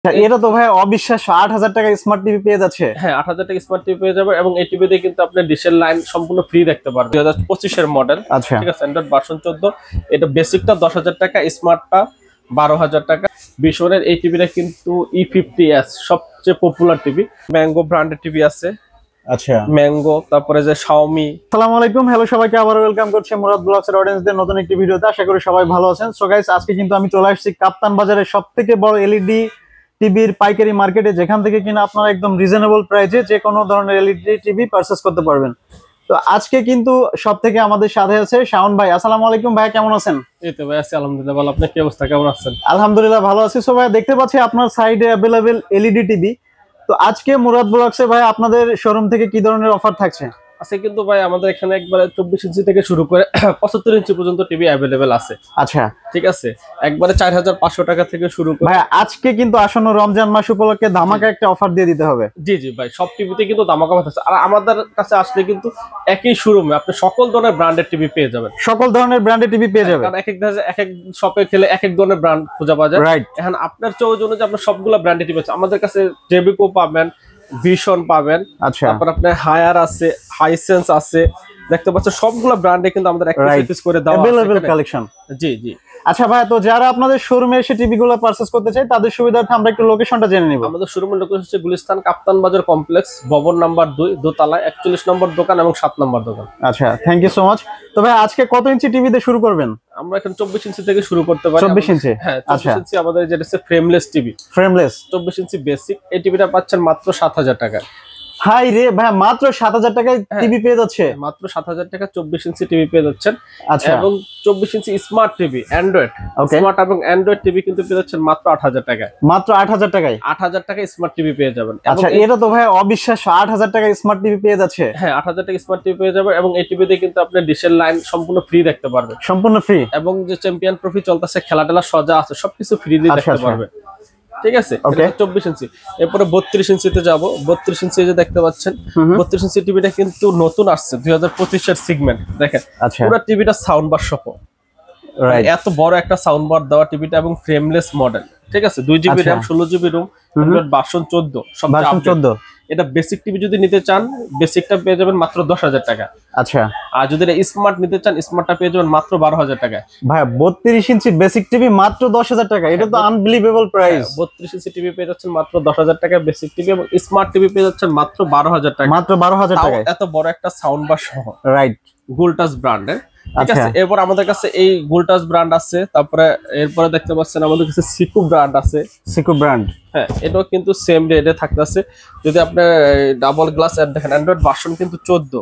এটা তো ভাই অবিশ্বাস্য ৮,০০০ টাকা স্মার্ট টিভি পেয়ে যাচ্ছে। হ্যাঁ, ৮,০০০ টাকা স্মার্ট টিভি পেয়ে যাবে এবং এই টিভিতে কিন্তু আপনি ডিশের লাইন সম্পূর্ণ ফ্রি দেখতে পারবেন। 2025 এর মডেল, আচ্ছা ঠিক আছে, অ্যান্ড্রয়েড ভার্সন 14। এটা বেসিকটা 10,০০০ টাকা, স্মার্টটা 12,০০০ টাকা। বিশনের এই টিভিটা কিন্তু E50s সবচেয়ে পপুলার টিভি। ম্যাঙ্গো ব্র্যান্ডের টিভি আছে, আচ্ছা ম্যাঙ্গো, তারপরে যে শাওমি। আসসালামু আলাইকুম, হ্যালো সবাইকে আবার ওয়েলকাম করছি মুরাদ ব্লগসের অডিয়েন্সদের নতুন একটি ভিডিওতে। আশা করি সবাই ভালো আছেন। সো গাইস, আজকে কিন্তু আমি চলে আসছি কাপ্তান বাজারের সবথেকে বড় এলইডি টিভির পাইকারি মার্কেটে, যেখান থেকে কিনা আপনারা একদম রিজনেবল প্রাইসে যে কোনো ধরনের এলইডি টিভি পারচেজ করতে পারবেন। তো আজকে কিন্তু সব থেকে আমাদের সাথে আছে শাওন ভাই। আসসালামু আলাইকুম ভাই, কেমন আছেন? এই তো ভাই আছি আলহামদুলিল্লাহ ভালো। আপনার কি অবস্থা, কেমন আছেন? আলহামদুলিল্লাহ ভালো আছি। সো ভাই, দেখতে পাচ্ছি আপনার সাইডে অ্যাভেলেবেল এলইডি টিভি। তো আজকে মুরাদ ব্লগসে ভাই আপনাদের শোরুম থেকে কি ধরনের অফার থাকছে? আছে কিন্তু ভাই আমাদের এখানে একবারে 24 ইঞ্চি থেকে শুরু করে 75 ইঞ্চি পর্যন্ত টিভি অ্যাভেলেবেল আছে। আচ্ছা ঠিক আছে, একবারে 4,500 টাকা থেকে শুরু করে। ভাই আজকে কিন্তু আসন্ন রমজান মাস উপলক্ষে ধামাকা একটা অফার দিয়ে দিতে হবে। জি জি ভাই, সব টিভিতে কিন্তু দামাকা অফার আছে। আর আমাদের কাছে আসলে কিন্তু একই শোরুমে আপনি সকল ধরনের ব্র্যান্ডের টিভি পেয়ে যাবেন। সকল ধরনের ব্র্যান্ডের টিভি পেয়ে যাবেন, কারণ এক এক শপে খেলে এক এক ধরনের ব্র্যান্ড খুঁজে পাওয়া যায়। রাইট। এখন আপনার চয়েস অনুযায়ী আপনার সবগুলো ব্র্যান্ডের টিভি আছে আমাদের কাছে। জেবিকো পাবেন, ভিশন পাবেন, আচ্ছা তারপর আপনার হায়ার আছে, হাইসেন্স আছে। দেখতে পাচ্ছেন সবগুলো ব্র্যান্ডে কিন্তু আমাদের একটা পিস করে দেওয়া আছে अवेलेबल কালেকশন। জি জি। আচ্ছা ভাই, তো যারা আপনাদের শোরুমে এসে টিভিগুলো পারচেজ করতে চায় তাদের সুবিধার্থে আমরা একটু লোকেশনটা জেনে নিব। আমাদের শোরুমের লোকেশন হচ্ছে গুলিস্তান কাপ্তান বাজার কমপ্লেক্স, ভবন নাম্বার 2, দোতলায় 41 নম্বর দোকান এবং 7 নম্বর দোকান। আচ্ছা, থ্যাংক ইউ সো মাচ। তো ভাই আজকে কত ইঞ্চি টিভি দিয়ে শুরু করবেন? আমরা এখন 24 ইঞ্চি থেকে শুরু করতে পারি। 24 ইঞ্চি? হ্যাঁ, আচ্ছা 24 ইঞ্চি আমাদের যেটা হচ্ছে ফ্রেমলেস টিভি। ফ্রেমলেস 24 ইঞ্চি বেসিক এই টিভিটা পাচ্ছেন মাত্র 7,000 টাকা। হাই রে ভাই, মাত্র 7,000 টাকায় টিভি পেয়ে যাচ্ছে? মাত্র 7,000 টাকা 24 ইঞ্চি টিভি পেয়ে যাচ্ছেন। আচ্ছা, এবং 24 ইঞ্চি স্মার্ট টিভি অ্যান্ড্রয়েড, স্মার্ট এবং অ্যান্ড্রয়েড টিভি কিন্তু পেয়ে যাচ্ছেন মাত্র 8,000 টাকায়। মাত্র 8,000 টাকায়? 8,000 টাকায় স্মার্ট টিভি পেয়ে যাবেন। আচ্ছা, এটা তো ভাই অবিশ্বাস্য, 8,000 টাকায় স্মার্ট টিভি পেয়ে যাচ্ছে। হ্যাঁ, 8,000 টাকা স্মার্ট টিভি পেয়ে যাবেন এবং এই টিভিতে কিন্তু আপনি ডিশের লাইন সম্পূর্ণ ফ্রি দেখতে পারবেন। সম্পূর্ণ ফ্রি? এবং যে চ্যাম্পিয়ন ট্রফি চলতেছে, খেলা টেলা সজা আছে, সবকিছু ফ্রি দিয়ে দেখতে পারবেন। ঠিক আছে, 24 ইঞ্চি। এরপরে 32 ইঞ্চিতে যাব। 32 ইঞ্চি যে দেখতে পাচ্ছেন, 32 ইঞ্চি টিভিটা কিন্তু নতুন আসছে 2025 এর সেগমেন্ট। দেখেন পুরো টিভিটা সাউন্ড বার সহ, এত বড় একটা সাউন্ড বার দেওয়া টিভিটা এবং ফ্রেমলেস মডেল। ঠিক আছে, 2 GB RAM, 16 GB ROM, version 14, সব ভার্সন 14। এটা বেসিক টিভি যদি নিতে চান, বেসিকটা পেয়ে যাবেন মাত্র 10,000 টাকা। আচ্ছা, আর যদি স্মার্ট নিতে চান, স্মার্টটা পেয়ে যাবেন মাত্র 12,000 টাকায়। ভাই 32 ইঞ্চি বেসিক টিভি মাত্র 10,000 টাকা, এটা তো আনবিলিভেবল প্রাইস। 32 ইঞ্চি টিভি পেয়ে যাচ্ছেন মাত্র 10,000 টাকায় বেসিক টিভি, এবং স্মার্ট টিভি পেয়ে যাচ্ছেন মাত্র 12,000 টাকা। মাত্র 12,000 টাকায় এত বড় একটা সাউন্ড বার সহ, রাইট। গোল্টাস ব্র্যান্ডের। ঠিক আছে, এরপর আমাদের কাছে এই গোল্টাস ব্র্যান্ড আছে। তারপরে এরপরে দেখতে পাচ্ছেন আমাদের কাছে সিকু ব্র্যান্ড আছে। সিকু ব্র্যান্ড, হ্যাঁ, এটাও কিন্তু সেম রেটে থাকতেছে। যদি আপনি ডাবল গ্লাস এর দেখেন, অ্যান্ড্রয়েড ভার্সন কিন্তু 14,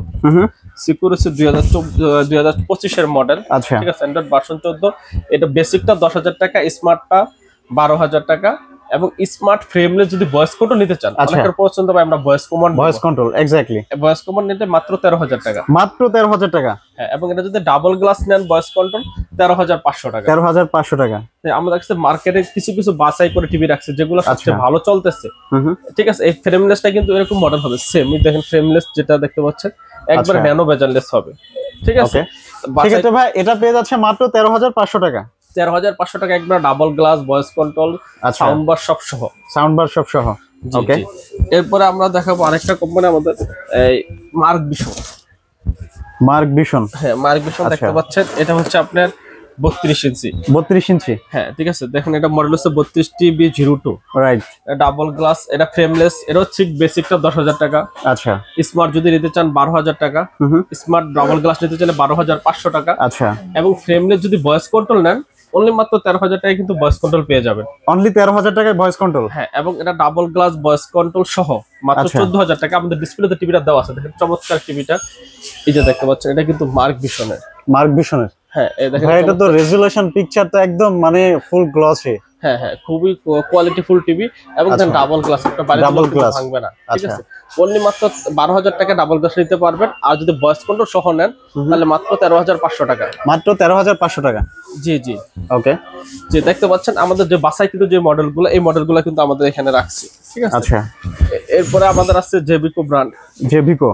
সিকুর হচ্ছে 2025 এর মডেল। ঠিক আছে, অ্যান্ড্রয়েড ভার্সন 14। এটা বেসিকটা 10,000 টাকা, স্মার্টটা 12,000 টাকা। এবং স্মার্ট ফ্রেমলেস যদি ভয়েস কন্ট্রোল নিতে চান, অনেকের পছন্দ ভাই আমরা voice control, exactly voice command নিতে মাত্র 13,000 টাকা। মাত্র 13,000 টাকা, হ্যাঁ। এবং এটা যদি ডাবল গ্লাস নেন ভয়েস কন্ট্রোল, 13,500 টাকা। 13,500 টাকা। আমাদের কাছে মার্কেটে কিছু কিছু বাছাই করে টিভি রাখছে যেগুলো সবচেয়ে ভালো চলতেছে। ঠিক আছে, এই ফ্রেমলেসটা কিন্তু এরকম মডেল হবে সেম। দেখেন ফ্রেমলেস যেটা দেখতে পাচ্ছেন একবার ন্যানো বেজারলেস হবে। ঠিক আছে, ঠিক আছে ভাই, এটা পেয়ে যাচ্ছে মাত্র 13,500 টাকা। 13,500 টাকা একবার double glass, voice control, sound bar সব সহ। সাউন্ড বার সব সহ, ওকে। এরপরে আমরা দেখাবো আরেকটা কোম্পানি আমাদের, এই মার্ক ভিশন। মার্ক ভিশন, হ্যাঁ, মার্ক ভিশন দেখতে পাচ্ছেন। এটা হচ্ছে আপনার 32 ইঞ্চি। 32 ইঞ্চি, হ্যাঁ, ঠিক আছে। দেখেন এটা মডেল হচ্ছে 32TB02, রাইট। ডাবল গ্লাস, এটা ফ্রেমলেস। এটা হচ্ছে বেসিকটা 10,000 টাকা। আচ্ছা, স্মার্ট যদি নিতে চান 12,000 টাকা। স্মার্ট ডাবল গ্লাস নিতে চাইলে 12,500 টাকা। আচ্ছা, এবং ফ্রেমলেস যদি ভয়েস কন্ট্রোল নেন, অনলি মাত্র 13,000 টাকায় কিন্তু ভয়েস কন্ট্রোল পেয়ে যাবেন। অনলি 13,000 টাকায় ভয়েস কন্ট্রোল, হ্যাঁ। এবং এটা ডাবল গ্লাস, ভয়েস কন্ট্রোল সহ মাত্র 14,000 টাকা। আমাদের ডিসপ্লেতে টিভিটা দেওয়া আছে, দেখেন চমৎকার টিভিটা। এই যে দেখতে পাচ্ছেন, এটা কিন্তু মার্ক ভিশনের। মার্ক ভিশনের, হ্যাঁ। এই দেখেন এটা তো রেজোলিউশন পিকচারটা একদম মানে ফুল গ্লসি। হ্যাঁ হ্যাঁ, খুবই কোয়ালিটি ফুল টিভি। এবং দেন ডাবল গ্লাস, একটা ডাবল গ্লাস ভাঙবে না। ঠিক আছে, অনলি মাত্র 12,000 টাকা ডাবল গ্লাস নিতে পারবেন। আর যদি ভয়েস কন্ট্রোল সহ নেন তাহলে মাত্র 13,500 টাকা। মাত্র 13,500 টাকা, জি জি, ওকে। যে দেখতে পাচ্ছেন আমাদের যে বাছাইকৃত যে মডেলগুলো, এই মডেলগুলো কিন্তু আমাদের এখানে রাখছি। ঠিক আছে, আচ্ছা। এরপরে আমাদের আছে জেবিকো ব্র্যান্ড। জেবিকো,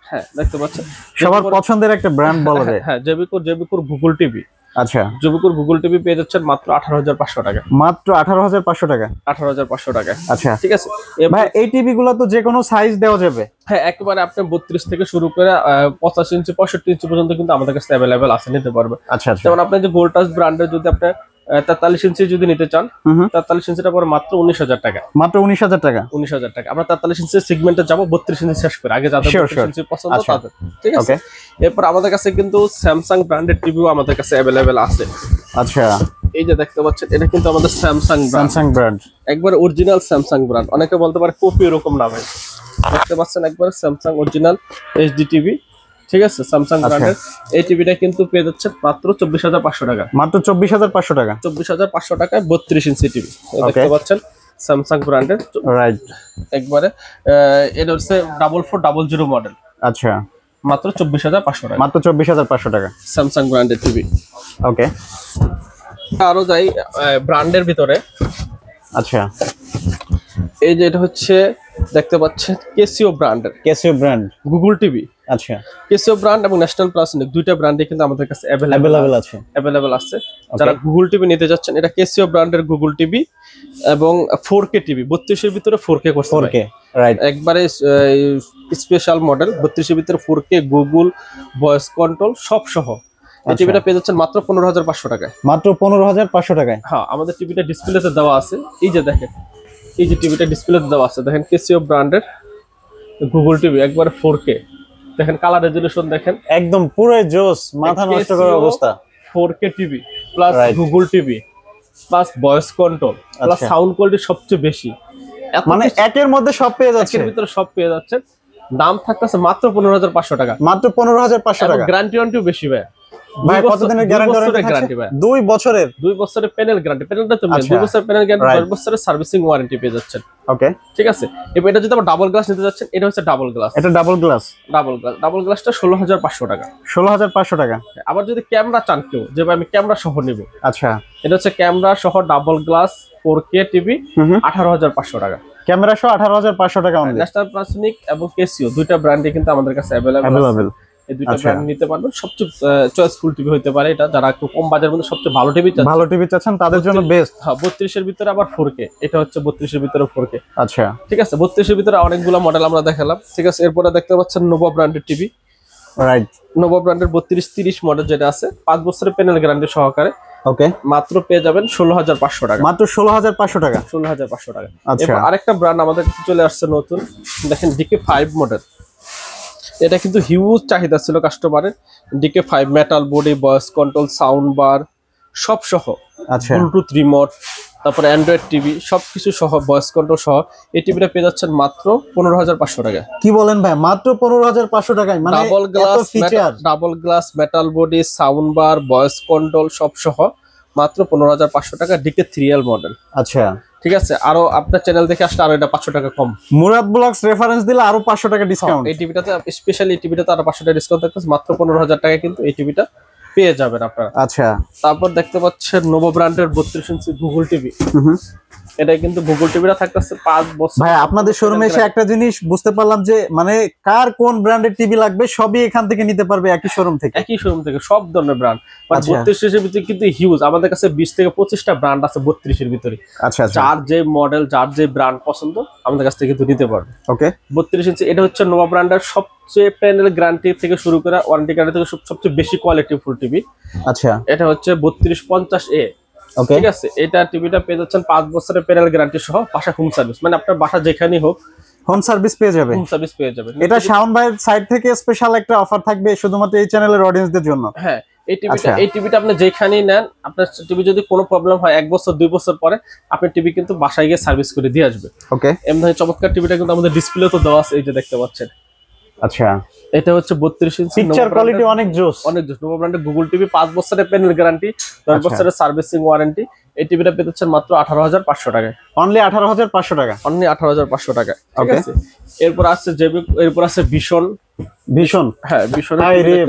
হ্যাঁ, দেখতে পাচ্ছেন সবার পছন্দের একটা ব্র্যান্ড বলা যায়। হ্যাঁ, জেবিকোর গুগল টিভি। আচ্ছা, জবিকুর গুগল টিভি পেয়ে যাচ্ছেন মাত্র 18,500 টাকা। মাত্র 18,500 টাকা। 18,500 টাকা। আচ্ছা ঠিক আছে ভাই, এই টিভি গুলো তো যে কোনো সাইজ দেওয়া যাবে? হ্যাঁ, একেবারে আপনি 32 থেকে শুরু করে 85 ইঞ্চি 65 ইঞ্চি পর্যন্ত কিন্তু আমাদের কাছে অ্যাভেলেবেল আছে, নিতে পারবে। আচ্ছা আচ্ছা। যেমন আপনি যে গোল্টাস ব্র্যান্ডের যদি আপনি 43 ইঞ্চি যদি নিতে চান, 43 ইঞ্চিটা পরে মাত্র 19,000 টাকা। মাত্র 19,000 টাকা। 19,000 টাকা। আমরা 43 ইঞ্চি সেগমেন্টে যাব, 32 ইঞ্চি শেষ করে আগে যাদের 32 ইঞ্চি পছন্দ তাদের। ঠিক আছে, এরপর আমাদের কাছে কিন্তু স্যামসাং ব্র্যান্ডের টিভিও আমাদের কাছে অ্যাভেলেবেল আছে। আচ্ছা, এই যে দেখতে পাচ্ছেন এটা কিন্তু আমাদের স্যামসাং ব্র্যান্ড, একবার অরিজিনাল স্যামসাং ব্র্যান্ড। অনেকে বলতে পারে কপি, এরকম না ভাই। দেখতে পাচ্ছেন একবার স্যামসাং অরিজিনাল এইচডি টিভি। ঠিক আছে, স্যামসাং ব্র্যান্ডের এই টিভিটা কিন্তু পেয়ে যাচ্ছে মাত্র 24,500 টাকা। মাত্র 24,500 টাকা। 24,500 টাকায় 32 ইঞ্চি টিভি দেখতে পাচ্ছেন স্যামসাং ব্র্যান্ডের। রাইট, একবারে এটা হচ্ছে 4400 মডেল। আচ্ছা, মাত্র 24,500 টাকা। মাত্র 24,500 টাকা স্যামসাং ব্র্যান্ডের টিভি। ওকে, আরো যাই ব্র্যান্ডের ভিতরে। আচ্ছা, এই যে এটা হচ্ছে দেখতে পাচ্ছেন কেসিও ব্র্যান্ডের, কেসিও ব্র্যান্ড গুগল টিভি। আচ্ছা, কেসিও ব্র্যান্ড এবং ন্যাশনাল প্লাসনিক দুইটা ব্র্যান্ডই কিন্তু আমাদের কাছে অ্যাভেলেবল আছে। যারা গুগল টিভি নিতে যাচ্ছেন, এটা কেসিও ব্র্যান্ডের গুগল টিভি এবং 4K টিভি, 32 এর ভিতরে 4K করতে পারে। 4K, রাইট, একবারে স্পেশাল মডেল। 32 এর ভিতরে 4K, গুগল ভয়েস কন্ট্রোল সব সহ এই টিভিটা পেয়ে যাচ্ছেন মাত্র 15,500 টাকায়। মাত্র 15,500 টাকায়। হ্যাঁ, আমাদের টিভিটা ডিসপ্লেতে দেওয়া আছে। এই যে দেখেন, এই যে টিভিটা ডিসপ্লেতে দেওয়া আছে, দেখেন কেসিও ব্র্যান্ডের গুগল টিভি, একবারে 4K। দেখেন কালার রেজোলিউশন দেখেন, একদম পুরো জোস, মাথা নষ্ট করার অবস্থা। 4K TV plus Google TV plus voice control plus sound quality সবচেয়ে বেশি, মানে একের মধ্যে সব পেয়ে যাচ্ছে, এর ভিতরে সব পেয়ে যাচ্ছে। দাম থাকতেছে মাত্র 15,500 টাকা। মাত্র 15,500 টাকা। গ্যারান্টি ওয়ারেন্টিও বেশি ভাই। ভাই কতদিনের গ্যারান্টি ভাই? 2 বছরের। 2 বছরের প্যানেল গ্যারান্টি। প্যানেলটা তো 2 বছরের প্যানেল গ্যারান্টি, 10 বছরের সার্ভিসিং ওয়ারেন্টি পেয়ে যাচ্ছেন। ওকে, ঠিক আছে। এবার এটা যদি আবার ডাবল গ্লাস নিতে যাচ্ছেন, এটা হচ্ছে ডাবল গ্লাস। এটা ডাবল গ্লাস। ডাবল গ্লাসটা 16,500 টাকা। 16,500 টাকা। আবার যদি ক্যামেরা চান কেউ, যে ভাই আমি ক্যামেরা সহ নিব, আচ্ছা, এটা হচ্ছে ক্যামেরা সহ ডাবল গ্লাস 4K টিভি 18,500 টাকা। ক্যামেরা সহ 18,500 টাকা। ন্যাশনাল প্লাসনিক এবং কেসিও দুইটা ব্র্যান্ডই কিন্তু আমাদের কাছে অ্যাভেলেবল। এই দুইটা ব্র্যান্ড নিতে পারবেন। সবচেয়ে চয়েসফুল টিভি হতে পারে এটা। যারা একটু কম বাজেটের মধ্যে সবচেয়ে ভালো টিভি চাচ্ছেন তাদের জন্য বেস্ট। হ্যাঁ, 32 এর ভিতরে আবার 4K, এটা হচ্ছে 32 এর ভিতরে 4K। আচ্ছা, ঠিক আছে। 32 এর ভিতরে অনেকগুলো মডেল আমরা দেখালাম। ঠিক আছে, এরপরে দেখতে পাচ্ছেন নোভা ব্র্যান্ডের টিভি। রাইট, নোভা ব্র্যান্ডের 32-30 মডেল যেটা আছে, 5 বছরের প্যানেল গ্যারান্টি সহকারে। ওকে, মাত্র পেয়ে যাবেন 16,500 টাকা। মাত্র 16,500 টাকা। 16,500 টাকা। আচ্ছা, আরেকটা ব্র্যান্ড আমাদের কাছে চলে আসছে নতুন, দেখেন DK5 মডেল। এটা কিন্তু হিউজ চাহিদা ছিল কাস্টমারের। DK5 metal body, voice control, sound bar সব সহ। আচ্ছা, ব্লুটুথ রিমোট, তারপরে অ্যান্ড্রয়েড টিভি সবকিছু সহ, ভয়েস কন্ট্রোল সহ এই টিভিটা পেয়ে যাচ্ছেন মাত্র 15,500 টাকা। কি বলেন ভাই, মাত্র 15,500 টাকায়? মানে double glass metal body, sound bar, voice control সব সহ মাত্র 15,500 টাকা। DK3L model. আচ্ছা, ঠিক আছে। আরো আপনার চ্যানেল দেখে আসলে আরো এটা 500 টাকা কম। মুরাদ ব্লগস রেফারেন্স দিলে আরো 500 টাকা ডিসকাউন্ট। এই টিভিটাতে স্পেশালি, এই টিভিটাতে আরো 500 টাকা ডিসকাউন্ট থাকতেছে। মাত্র 15,000 টাকা কিন্তু এই টিভিটা পেয়ে যাবেন আপনারা। আচ্ছা, তারপর দেখতে পাচ্ছেন নোভা ব্র্যান্ডের 32 ইঞ্চি গুগল টিভি। এটা কিন্তু গুগল টিভিটা থাকতেছে 5 বছর। ভাই আপনাদের শোরুমে এসে একটা জিনিস বুঝতে পারলাম যে মানে কার কোন ব্র্যান্ডের টিভি লাগবে সবই এখান থেকে নিতে পারবে, একই শোরুম থেকে। একই শোরুম থেকে সব ধরনের ব্র্যান্ড। মানে 32 এর ভিতরে কিন্তু হিউজ, আমাদের কাছে 20 থেকে 25টা ব্র্যান্ড আছে 32 এর ভিতরে। আচ্ছা, যার যে মডেল, যার যে ব্র্যান্ড পছন্দ আমাদের কাছ থেকে কিন্তু নিতে পারবে। ওকে, 32 ইঞ্চি এটা হচ্ছে নোভা ব্র্যান্ডের সবচেয়ে প্যানেল গ্যারান্টি থেকে শুরু করে ওয়ারেন্টি গ্যারান্টি থেকে সবচেয়ে বেশি কোয়ালিটি ফুল টিভি। আচ্ছা, এটা হচ্ছে 3250A। ঠিক আছে, এটা টিভিটা পেয়ে যাচ্ছেন 5 বছরের প্যানেল গ্যারান্টি সহ, বাসা হোম সার্ভিস। মানে আপনার বাসা যেখানেই হোক হোম সার্ভিস পেয়ে যাবে। হোম সার্ভিস পেয়ে যাবে। এটা শাওন ভাইয়ের সাইড থেকে স্পেশাল একটা অফার থাকবে শুধুমাত্র এই চ্যানেলের অডিয়েন্সদের জন্য। হ্যাঁ, এই টিভিটা আপনি যেখানেই নেন, আপনার টিভি যদি কোনো প্রবলেম হয় 1 বছর 2 বছর পরে আপনার টিভি কিন্তু বাসায় গিয়ে সার্ভিস করে দিয়ে আসবে। ওকে, এমন চমৎকার টিভিটা কিন্তু আমাদের ডিসপ্লে তো দেওয়া আছে, এই যে দেখতে পাচ্ছেন। আচ্ছা, এটা হচ্ছে 32 ইঞ্চি, পিকচার কোয়ালিটি অনেক জোস, অনেক জোস। নোভা ব্র্যান্ডের গুগল টিভি 5 বছরের প্যানেল গ্যারান্টি, 10 বছরের সার্ভিসিং ওয়ারেন্টি। এই টিভিটা পেতেছেন মাত্র 18,500 টাকায়। অনলি 18,500 টাকা। অনলি 18,500 টাকা। ঠিক আছে, এরপর আছে এরপর আছে ভিশন। হ্যাঁ, ভিশন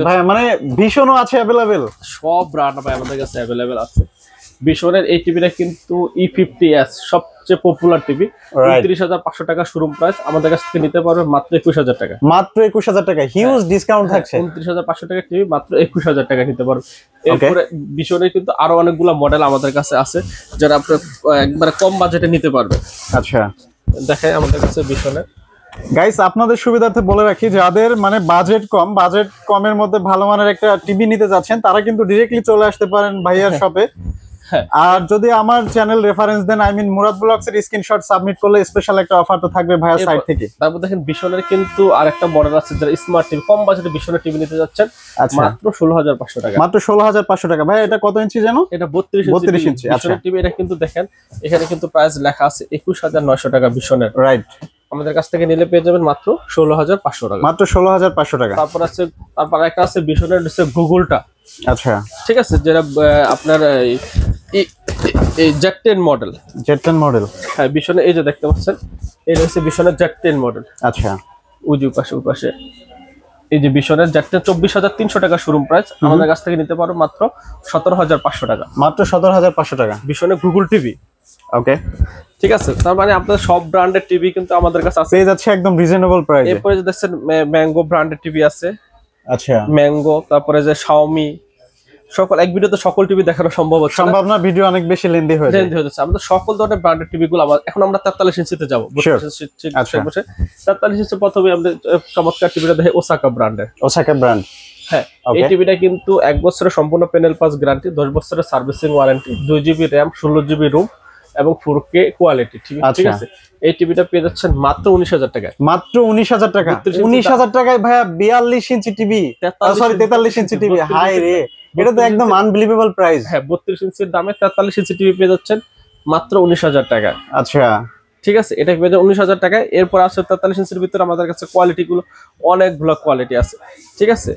ভাই মানে ভিশনও আছে अवेलेबल। সব ব্র্যান্ড ভাই আমাদের কাছে अवेलेबल আছে। বিশনের এই টিভিটা কিন্তু E50s সবচেয়ে পপুলার টিভি। 29,500 টাকা শোরুম প্রাইস, আমাদের কাছ থেকে নিতে পারবে মাত্র 21,000 টাকা। মাত্র 21,000 টাকা, হিউজ ডিসকাউন্ট থাকছে। 29,500 টাকা টিভি মাত্র 21,000 টাকা নিতে পারবে। এরপরে বিশনের কিন্তু আরো অনেকগুলো মডেল আমাদের কাছে আছে যারা আপনি একবারে কম বাজেটে নিতে পারবে। আচ্ছা, দেখাই আমাদের কাছে বিশনের। গাইস আপনাদের সুবিধার্থে বলে রাখি, যাদের মানে বাজেট কমের মধ্যে ভালো মানের একটা টিভি নিতে যাচ্ছেন তারা কিন্তু ডিরেক্টলি চলে আসতে পারেন ভাইয়ার শপে। আর যদি আমার চ্যানেল রেফারেন্স দেন, আই মিন মুরাদ ব্লগস এর স্ক্রিনশট সাবমিট করলে স্পেশাল একটা অফার তো থাকবে ভাইয়ার সাইড থেকে। তারপর দেখেন বিশনের কিন্তু আরেকটা মডেল আছে যারা স্মার্ট টিভি কম বাজেটে বিশনের টিভি নিতে যাচ্ছেন, মাত্র 16,500 টাকা। মাত্র 16,500 টাকা। ভাই এটা কত ইঞ্চি জানো? এটা 32 ইঞ্চি বিশনের টিভি। এটা কিন্তু দেখেন এখানে কিন্তু প্রাইস লেখা আছে 21,900 টাকা বিশনের। রাইট, আমাদের কাছ থেকে নিলে পেয়ে যাবেন মাত্র 16,500 টাকা। মাত্র 16,500 টাকা। তারপর একটা আছে বিশনের গুগলটা। আচ্ছা, ঠিক আছে, যেটা আপনার এই Z10 মডেল। Z10 মডেল, হ্যাঁ বিশনে এই যে দেখতে পাচ্ছেন এটা হচ্ছে বিশনের Z10 মডেল। আচ্ছা, উজি পাশে এই যে বিশনের Z10 24,300 টাকা শোরুম প্রাইস, আমাদের কাছ থেকে নিতে পারো মাত্র 17,500 টাকা। মাত্র 17,500 টাকা বিশনের গুগল টিভি। ওকে, ঠিক আছে, তার মানে আপনাদের সব ব্র্যান্ডের টিভি কিন্তু আমাদের কাছে আছে, পেয়ে যাচ্ছে একদম রিজনেবল প্রাইসে। এরপরে যে দেখছেন ম্যাঙ্গো ব্র্যান্ডের টিভি আছে। আচ্ছা, ম্যাঙ্গো, তারপরে যে শাওমি, সকল এক ভিডিওতে সকল টিভি দেখানো সম্ভব না, ভিডিও অনেক বেশি লেন্দি হয়ে যাচ্ছে। আমাদের সকল ধরনের ব্র্যান্ডের টিভি গুলো এখন আমরা 43 ইঞ্চিতে যাবো। 43 ইঞ্চি প্রথমে আমাদের চমৎকার টিভিটা দেখে ওসাকা ব্র্যান্ড। হ্যাঁ, এই টিভিটা কিন্তু 1 বছরের সম্পূর্ণ প্যানেল পাস গ্যারান্টি, 10 বছরের servicing warranty, 2GB RAM, 16GB room এবং 4K কোয়ালিটি। ঠিক আছে, এই টিভিটা পেয়ে যাচ্ছেন মাত্র 19,000 টাকায়। মাত্র 19,000 টাকা। 19,000 টাকায় ভাইয়া 42 inch TV, sorry 43 inch TV. হাই রে, এটা তো একদম আনবিলিভেবল প্রাইস। হ্যাঁ, 32 ইঞ্চির দামে 43 ইঞ্চি টিভি পেয়ে যাচ্ছেন মাত্র 19,000 টাকা। আচ্ছা, ঠিক আছে, এটা পেয়ে যাবেন 19,000 টাকায়। এরপর আছে 43 ইঞ্চির ভিতরে আমাদের কাছে কোয়ালিটি গুলো অনেকগুলো কোয়ালিটি আছে। ঠিক আছে,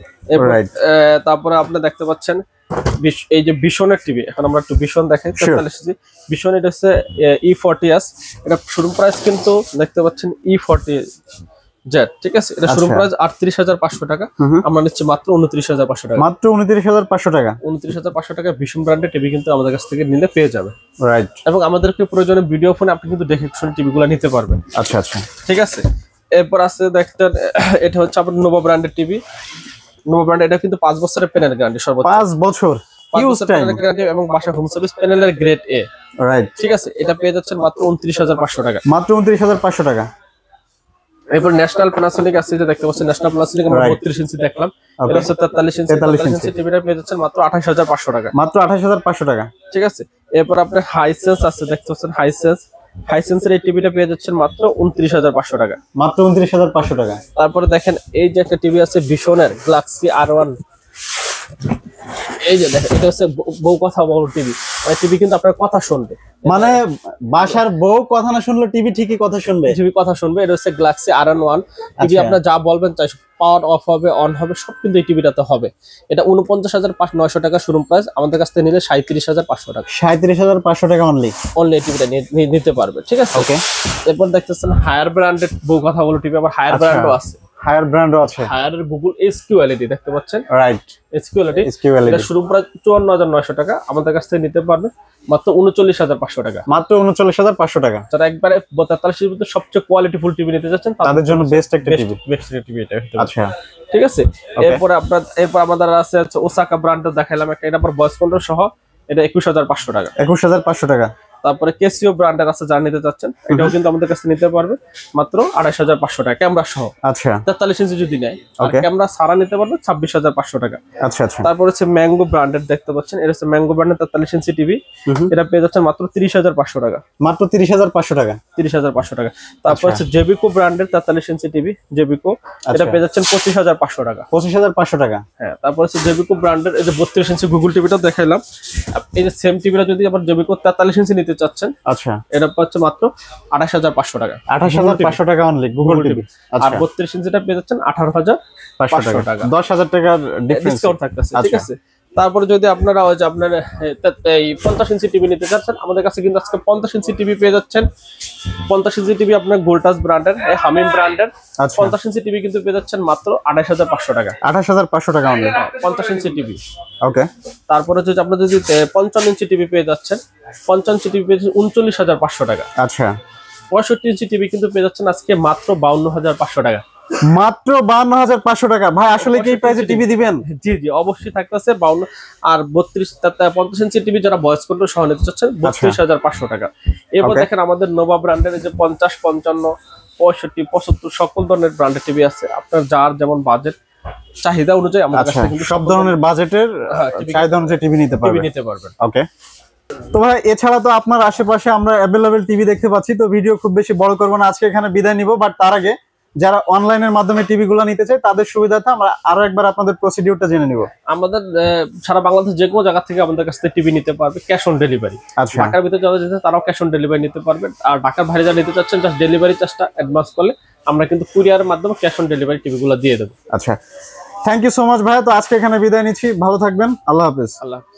তারপরে আপনি দেখতে পাচ্ছেন এই যে বিশনের টিভি। এখন আমরা একটু বিশন দেখাই। 43 ইঞ্চি বিশন, এটা হচ্ছে E40s। এটা শোরুম প্রাইস কিন্তু দেখতে পাচ্ছেন E40 জেড। ঠিক আছে, এটা শোরুম প্রাইস 38,500 টাকা, আমরা নিচ্ছি মাত্র 29,500 টাকা। মাত্র 29,500 টাকা। 29,500 টাকা বিশন ব্র্যান্ডের টিভি কিন্তু আমাদের কাছ থেকে নিলে পেয়ে যাবে। রাইট, এবং আমাদেরকে প্রয়োজনে ভিডিও ফোনে আপনি কিন্তু দেখে শুনে টিভিগুলো নিতে পারবেন। আচ্ছা আচ্ছা, ঠিক আছে। এরপর আছে দেখতেন, এটা হচ্ছে আপনার নোভা ব্র্যান্ডের টিভি। নোভা ব্র্যান্ড, এটা কিন্তু 5 বছরের প্যানেল গ্যারান্টি, সর্বোচ্চ 5 বছর ইউজ টাইম এবং বাসা হোম সার্ভিস প্যানেলের গ্রেড এ। রাইট, ঠিক আছে, এটা পেয়ে যাচ্ছেন মাত্র 29,500 টাকা। মাত্র 29,500 টাকা। এরপর ন্যাশনাল প্যানাসোনিক আছে, যে দেখতে পাচ্ছেন ন্যাশনাল প্যানাসোনিক আমরা 32 ইঞ্চি দেখলাম। এটা হচ্ছে 43 ইঞ্চি টিভিটা পেয়ে যাচ্ছেন মাত্র 28,500 টাকা। মাত্র 28,500 টাকা। ঠিক আছে, এরপর আপনার হাইসেন্স আছে, দেখতে পাচ্ছেন হাইসেন্সের এই টিভিটা পেয়ে যাচ্ছেন মাত্র 29,500 টাকা। মাত্র 29,500 টাকা। তারপরে দেখেন এই যে একটা টিভি আছে বিশনের গ্যালাক্সি R1। এই যে দেখেন, এটা হচ্ছে বউ কথা বল টিভি। মানে টিভি কিন্তু আপনার কথা শুনবে, মানে বাসার বউ কথা না শুনলে টিভি ঠিকই কথা শুনবে, টিভি কথা শুনবে। এটা হচ্ছে গ্যালাক্সি R1 টিভি। আপনার যা বলবেন তাই পাওয়ার অফ হবে, অন হবে, সব কিন্তু এই টিভিটাতে হবে। এটা 49,900 টাকা শোরুম প্রাইস, আমাদের কাছ থেকে নিলে 37,500 টাকা। 37,500 টাকা অনলি এই টিভিটা নিতে পারবে। ঠিক আছে, ওকে। এরপর দেখতেছেন হায়ার ব্র্যান্ডের বউ কথা বলো টিভি, আবার হায়ার ব্র্যান্ডও আছে। হায়ার ব্র্যান্ডও আছে। হায়ারের গুগল SQLED দেখতে পাচ্ছেন। রাইট, SQLED এটা শুরু প্রাইস 54,900 টাকা, আমাদের কাছ থেকে নিতে পারবে মাত্র 39,500 টাকা। মাত্র 39,500 টাকা। যারা একবারে 43 এর ভিতরে সবচেয়ে কোয়ালিটি ফুল টিভি নিতে যাচ্ছেন তাদের জন্য বেস্ট একটা টিভি। বেস্ট টিভি এটা। আচ্ছা, ঠিক আছে। এরপর আমাদের আছে ওসাকা ব্র্যান্ডের দেখাইলাম একটা, এটা আবার ভয়েস কন্ট্রোল সহ, এটা 21,500 টাকা। 21,500 টাকা। তারপরে কেসিও ব্র্যান্ডের আছে, যা নিতে চাচ্ছেন এটাও কিন্তু আমাদের কাছে নিতে পারবে মাত্র 28,500 টাকা ক্যামেরা সহ। আচ্ছা, 43 ইঞ্চি যদি নেয়, ক্যামেরা সারা নিতে পারবে 26,500 টাকা। আচ্ছা আচ্ছা। তারপর হচ্ছে ম্যাঙ্গো ব্র্যান্ডের দেখতে পাচ্ছেন, এটা হচ্ছে ম্যাঙ্গো ব্র্যান্ডের 43 ইঞ্চি টিভি। এটা পেয়ে যাচ্ছেন মাত্র 30,500 টাকা। মাত্র 30,500 টাকা। 30,500 টাকা। তারপর হচ্ছে জেবিকো ব্র্যান্ডের 43 ইঞ্চি টিভি, জেবিকো, এটা পেয়ে যাচ্ছেন 25,500 টাকা। 25,500 টাকা। হ্যাঁ, তারপর হচ্ছে জেবিকো ব্র্যান্ডের এই যে 32 ইঞ্চি গুগল টিভিটা দেখাইলাম। এই যে সেম টিভিটা যদি আবার জেবিকো 43 ইঞ্চি নিতে চাচ্ছেন, আচ্ছা, এটা পাচ্ছে মাত্র 28,500 টাকা। 28,500 টাকা অনলি গুগল টিভি। আর 32 ইঞ্চিটা পেয়ে যাচ্ছেন 18,500 টাকা। 10,000 টাকার ডিফারেন্স ডিসকাউন্ট থাকতেছে। ঠিক আছে, তারপরে যদি আপনারা ওই যে আপনার এই 50 ইঞ্চি টিভি নিতে চাচ্ছেন, আমাদের কাছে কিন্তু আজকে 50 ইঞ্চি টিভি পেয়ে যাচ্ছেন। 50 ইঞ্চি টিভি আপনার গোল্টাস ব্র্যান্ডের, হামিম ব্র্যান্ডের 50 ইঞ্চি টিভি কিন্তু পেয়ে যাচ্ছেন মাত্র 28500 টাকা। 28500 টাকা অনলি 50 ইঞ্চি টিভি। ওকে। তারপরে যদি আপনারা যদি 55 ইঞ্চি টিভি পেয়ে যাচ্ছেন, 55 ইঞ্চি টিভি পেয়ে যাচ্ছেন 39500 টাকা। আচ্ছা। 65 ইঞ্চি টিভি কিন্তু পেয়ে যাচ্ছেন আজকে মাত্র 52500 টাকা। মাত্র 52500 টাকা। ভাই আসলে কি এই প্রাইসে টিভি দিবেন? জি জি অবশ্যই থাকতেছে 52 আর 50 ইঞ্চি টিভি যারা ভয়েস কন্ট্রোল সহ নিতে চাচ্ছেন 32500 টাকা। এরপর দেখেন আমাদের নোভা ব্র্যান্ডের যে 50, 55, 65, 75 সকল ধরনের ব্র্যান্ডের টিভি আছে। আপনার যার যেমন বাজেট চাহিদা অনুযায়ী আমাদের কাছে কিন্তু সব ধরনের বাজেটের চাহিদা অনুযায়ী টিভি নিতে পারবেন। ওকে। তো ভাই এছাড়া তো আপনার আশেপাশে আমরা অ্যাভেলেবেল টিভি দেখতে পাচ্ছি, তো ভিডিও খুব বেশি বড় করব না, আজকে এখানে বিদায় নিব। বাট তার আগে যারা অনলাইনের মাধ্যমে টিভি গুলো নিতে চায় তাদের সুবিধাতে আমরা আরো একবার আপনাদের প্রসিডিউরটা জেনে নিব। আমাদের সারা বাংলাদেশ যে কোনো জায়গা থেকে আমাদের কাছ থেকে টিভি নিতে পারবে ক্যাশ অন ডেলিভারি। আচ্ছা। ঢাকার ভিতরে যারা যেতে তারাও ক্যাশ অন ডেলিভারি নিতে পারবেন। আর ঢাকার বাইরে যারা নিতে চাচ্ছেন জাস্ট ডেলিভারি চার্জটা অ্যাডভান্স করলে আমরা কিন্তু কুরিয়ারের মাধ্যমে ক্যাশ অন ডেলিভারি টিভিগুলো দিয়ে দেবো। আচ্ছা, থ্যাংক ইউ সো মাচ ভাই। তো আজকে এখানে বিদায় নিচ্ছি, ভালো থাকবেন, আল্লাহ হাফেজ। আল্লাহ হাফেজ।